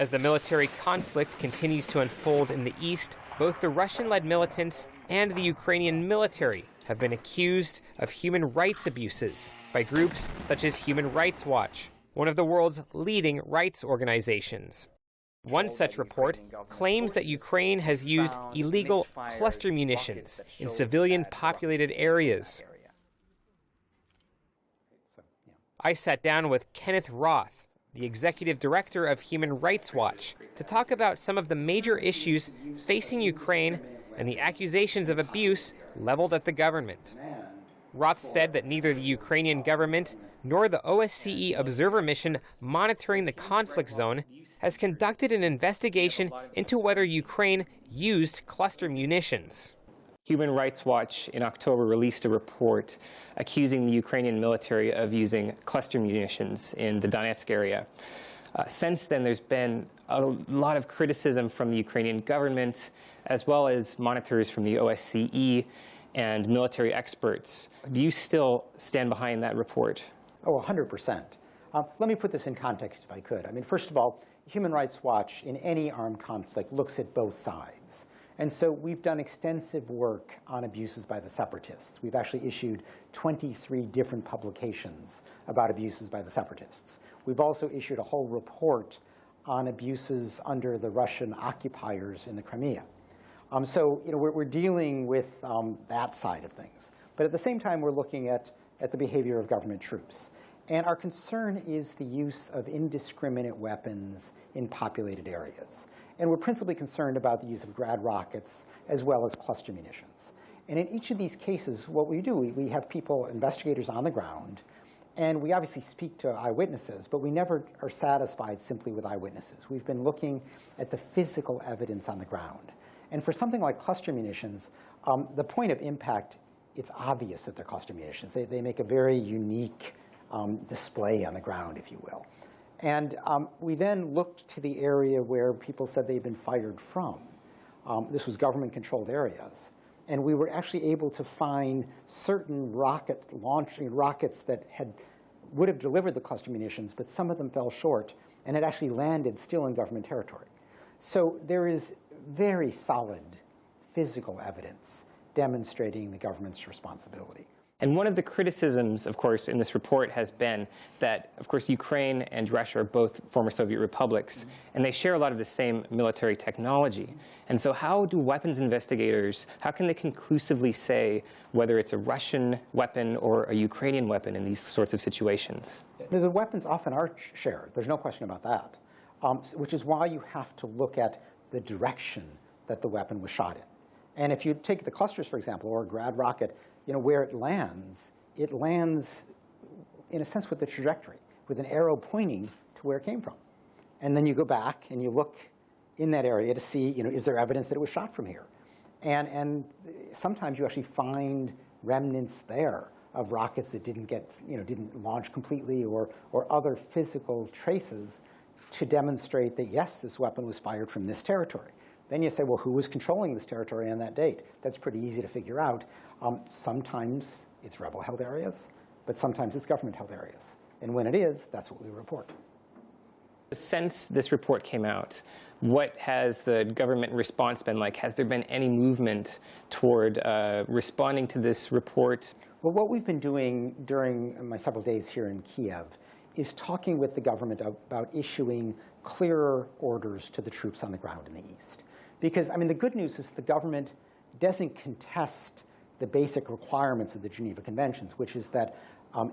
As the military conflict continues to unfold in the east, both the Russian-led militants and the Ukrainian military have been accused of human rights abuses by groups such as Human Rights Watch, one of the world's leading rights organizations. One such report claims that Ukraine has used illegal cluster munitions in civilian-populated areas. I sat down with Kenneth Roth, the executive director of Human Rights Watch, to talk about some of the major issues facing Ukraine and the accusations of abuse leveled at the government. Roth said that neither the Ukrainian government nor the OSCE observer mission monitoring the conflict zone has conducted an investigation into whether Ukraine used cluster munitions. Human Rights Watch in October released a report accusing the Ukrainian military of using cluster munitions in the Donetsk area. Since then, there's been a lot of criticism from the Ukrainian government, as well as monitors from the OSCE and military experts. Do you still stand behind that report? Oh, 100%. Let me put this in context, if I could. I mean, first of all, Human Rights Watch in any armed conflict looks at both sides. And so we've done extensive work on abuses by the separatists. We've actually issued 23 different publications about abuses by the separatists. We've also issued a whole report on abuses under the Russian occupiers in the Crimea. So we're dealing with that side of things. But at the same time, we're looking at the behavior of government troops. And our concern is the use of indiscriminate weapons in populated areas. And we're principally concerned about the use of grad rockets as well as cluster munitions. And in each of these cases, what we do, we have people, investigators on the ground, and we obviously speak to eyewitnesses, but we never are satisfied simply with eyewitnesses. We've been looking at the physical evidence on the ground. And for something like cluster munitions, the point of impact, it's obvious that they're cluster munitions. They make a very unique display on the ground, if you will. And we then looked to the area where people said they'd been fired from. This was government-controlled areas. And we were actually able to find certain rockets that would have delivered the cluster munitions, but some of them fell short, and it actually landed still in government territory. So there is very solid physical evidence demonstrating the government's responsibility. And one of the criticisms, of course, in this report has been that, of course, Ukraine and Russia are both former Soviet republics, and they share a lot of the same military technology. And so how do weapons investigators, how can they conclusively say whether it's a Russian weapon or a Ukrainian weapon in these sorts of situations? The weapons often are shared. There's no question about that, which is why you have to look at the direction that the weapon was shot in. And if you take the clusters, for example, or a grad rocket, where it lands in a sense with the trajectory, with an arrow pointing to where it came from. And then you go back and you look in that area to see, is there evidence that it was shot from here? And sometimes you actually find remnants there of rockets that didn't launch completely, or other physical traces to demonstrate that, yes, this weapon was fired from this territory. Then you say, well, who was controlling this territory on that date? That's pretty easy to figure out. Sometimes it's rebel-held areas, but sometimes it's government-held areas. And when it is, that's what we report. Since this report came out, what has the government response been like? Has there been any movement toward responding to this report? Well, what we've been doing during my several days here in Kiev is talking with the government about issuing clearer orders to the troops on the ground in the east. Because, the good news is the government doesn't contest the basic requirements of the Geneva Conventions, which is that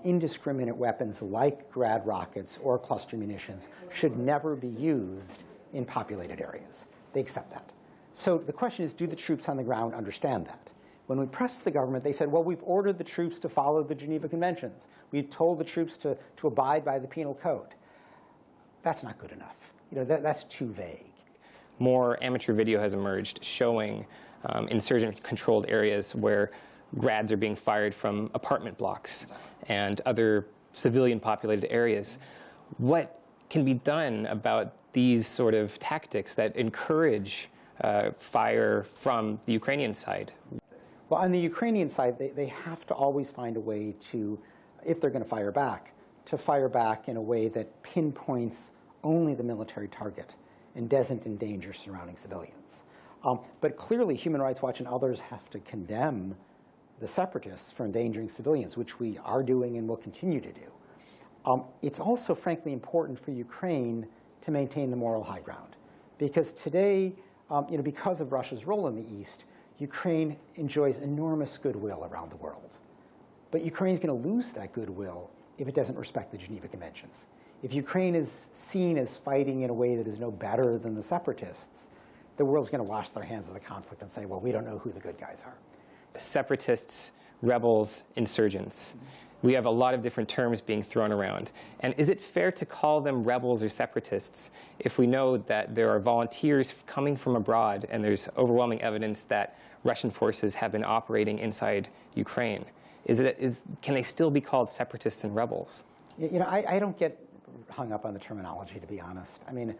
indiscriminate weapons like grad rockets or cluster munitions should never be used in populated areas. They accept that. So the question is, do the troops on the ground understand that? When we pressed the government, they said, well, we've ordered the troops to follow the Geneva Conventions. We've told the troops to abide by the penal code. That's not good enough. That's too vague. More amateur video has emerged showing insurgent-controlled areas where grads are being fired from apartment blocks and other civilian-populated areas. What can be done about these sort of tactics that encourage fire from the Ukrainian side? Well, on the Ukrainian side, they have to always find a way to, if they're going to fire back in a way that pinpoints only the military target and doesn't endanger surrounding civilians. But clearly, Human Rights Watch and others have to condemn the separatists for endangering civilians, which we are doing and will continue to do. It's also, frankly, important for Ukraine to maintain the moral high ground. Because today, because of Russia's role in the East, Ukraine enjoys enormous goodwill around the world. But Ukraine is going to lose that goodwill if it doesn't respect the Geneva Conventions. If Ukraine is seen as fighting in a way that is no better than the separatists, the world's going to wash their hands of the conflict and say, well, we don't know who the good guys are. Separatists, rebels, insurgents. We have a lot of different terms being thrown around. And is it fair to call them rebels or separatists if we know that there are volunteers coming from abroad and there's overwhelming evidence that Russian forces have been operating inside Ukraine? Can they still be called separatists and rebels? I don't get hung up on the terminology, to be honest. I mean,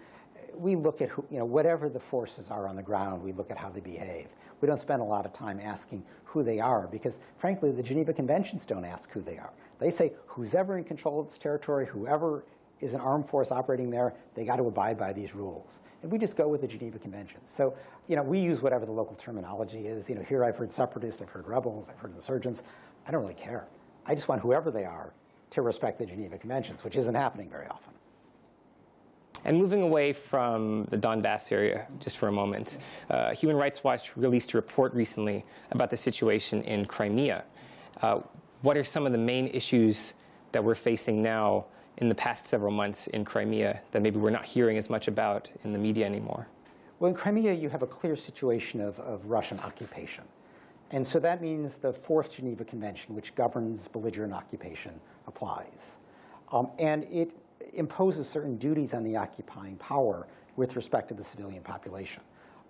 we look at whatever the forces are on the ground, we look at how they behave. We don't spend a lot of time asking who they are because, frankly, the Geneva Conventions don't ask who they are. They say who's ever in control of this territory, whoever is an armed force operating there, they got to abide by these rules. And we just go with the Geneva Conventions. So, we use whatever the local terminology is. Here I've heard separatists, I've heard rebels, I've heard insurgents. I don't really care. I just want whoever they are to respect the Geneva Conventions, which isn't happening very often. And moving away from the Donbass area just for a moment, Human Rights Watch released a report recently about the situation in Crimea. What are some of the main issues that we're facing now in the past several months in Crimea that maybe we're not hearing as much about in the media anymore? Well, in Crimea, you have a clear situation of Russian occupation. And so that means the Fourth Geneva Convention, which governs belligerent occupation, applies. And it imposes certain duties on the occupying power with respect to the civilian population.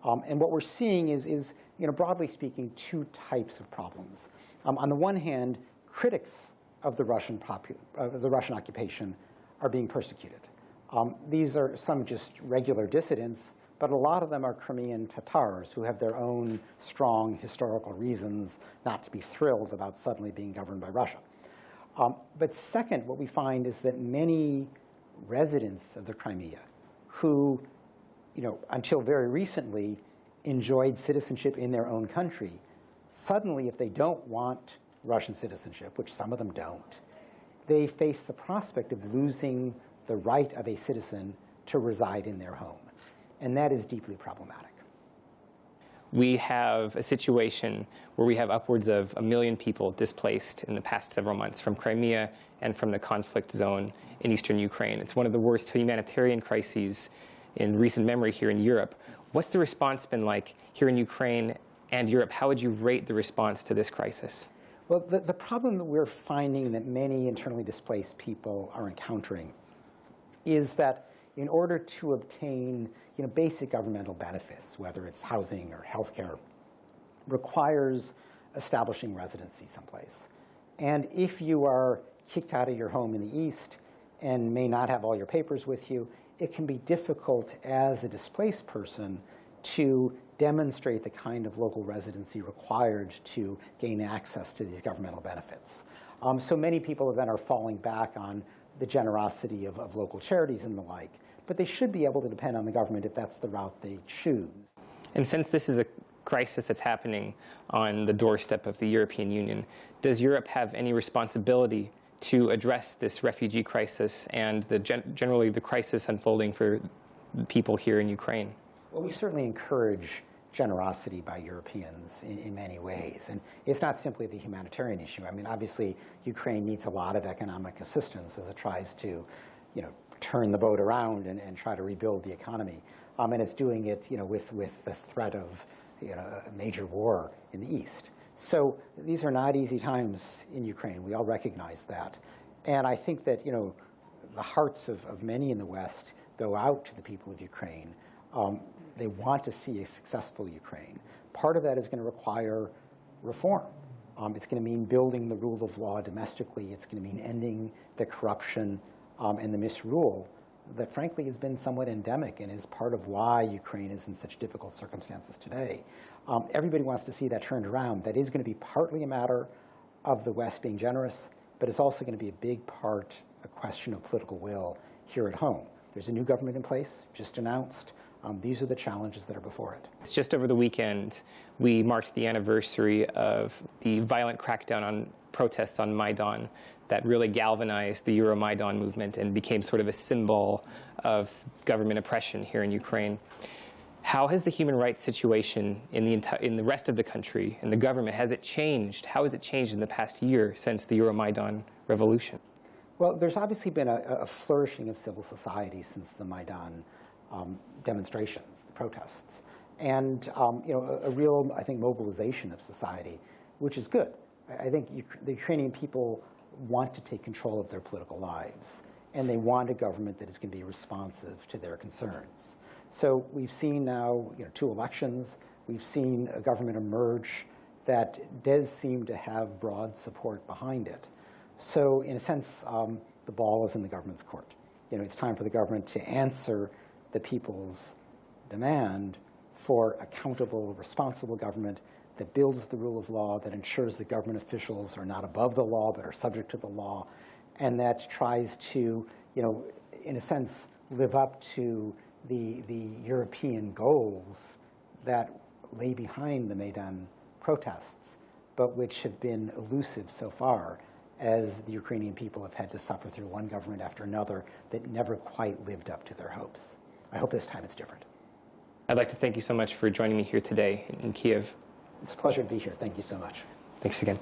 And what we're seeing is broadly speaking, two types of problems. On the one hand, critics of the Russian occupation are being persecuted. These are some just regular dissidents, but a lot of them are Crimean Tatars who have their own strong historical reasons not to be thrilled about suddenly being governed by Russia. But second, what we find is that many residents of the Crimea who, until very recently enjoyed citizenship in their own country, suddenly, if they don't want Russian citizenship, which some of them don't, they face the prospect of losing the right of a citizen to reside in their home. And that is deeply problematic. We have a situation where we have upwards of 1 million people displaced in the past several months from Crimea and from the conflict zone in eastern Ukraine. It's one of the worst humanitarian crises in recent memory here in Europe. What's the response been like here in Ukraine and Europe? How would you rate the response to this crisis? Well, the problem that we're finding that many internally displaced people are encountering is that in order to obtain basic governmental benefits, whether it's housing or healthcare, requires establishing residency someplace. And if you are kicked out of your home in the East and may not have all your papers with you, it can be difficult as a displaced person to demonstrate the kind of local residency required to gain access to these governmental benefits. So many people then are falling back on the generosity of local charities and the like. But they should be able to depend on the government if that's the route they choose. And since this is a crisis that's happening on the doorstep of the European Union, does Europe have any responsibility to address this refugee crisis and generally the crisis unfolding for people here in Ukraine? Well, we certainly encourage generosity by Europeans in many ways. And it's not simply the humanitarian issue. I mean, obviously, Ukraine needs a lot of economic assistance as it tries to, turn the boat around and try to rebuild the economy. And it's doing it, with the threat of, a major war in the East. So these are not easy times in Ukraine. We all recognize that. And I think that, the hearts of many in the West go out to the people of Ukraine. They want to see a successful Ukraine. Part of that is going to require reform. It's going to mean building the rule of law domestically. It's going to mean ending the corruption and the misrule that, frankly, has been somewhat endemic and is part of why Ukraine is in such difficult circumstances today. Everybody wants to see that turned around. That is going to be partly a matter of the West being generous, but it's also going to be a big part, a question of political will here at home. There's a new government in place, just announced. These are the challenges that are before it. It's just over the weekend, we marked the anniversary of the violent crackdown on protests on Maidan that really galvanized the Euromaidan movement and became sort of a symbol of government oppression here in Ukraine. How has the human rights situation in the rest of the country and the government, has it changed? How has it changed in the past year since the Euromaidan revolution? Well, there's obviously been a flourishing of civil society since the Maidan demonstrations, the protests, and a real, I think, mobilization of society, which is good. I think the Ukrainian people want to take control of their political lives, and they want a government that is going to be responsive to their concerns. So we've seen now 2 elections. We've seen a government emerge that does seem to have broad support behind it. So in a sense, the ball is in the government's court. It's time for the government to answer the people's demand for accountable, responsible government that builds the rule of law, that ensures that government officials are not above the law but are subject to the law, and that tries to, in a sense, live up to the European goals that lay behind the Maidan protests, but which have been elusive so far, as the Ukrainian people have had to suffer through one government after another that never quite lived up to their hopes. I hope this time it's different. I'd like to thank you so much for joining me here today in Kiev. It's a pleasure to be here. Thank you so much. Thanks again.